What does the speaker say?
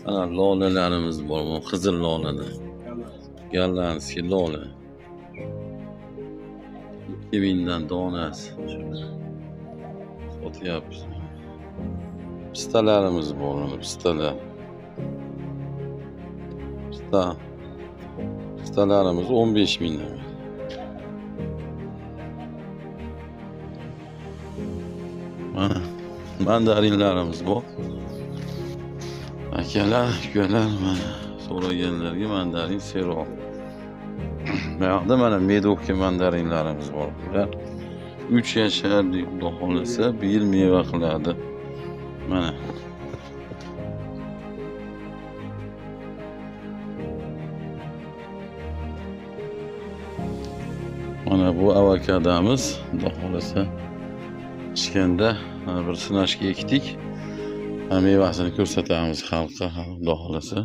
Ana lolalarimiz bor, bu qizil lolalar. Gollandskiy lola. 2000 dan donasi. Sotyapmiz. Pistalarimiz bor, pistalar. Pistalarimiz 15 ming. Mana mandarinlarimiz bor. Akalar, ukalar, mana so'raganlarga mandarin seroq. Bu yoqda mana medovka mandarinlarimiz bor. Bular 3 yashar deb Xudo xolasa, bir yil meva qiladi. Mana mana bu avokadomiz, Xudo xolasa pishganda bir sinashga ekdik. Mevasini ko'rsatamiz xalqqa, Xudo xolasa.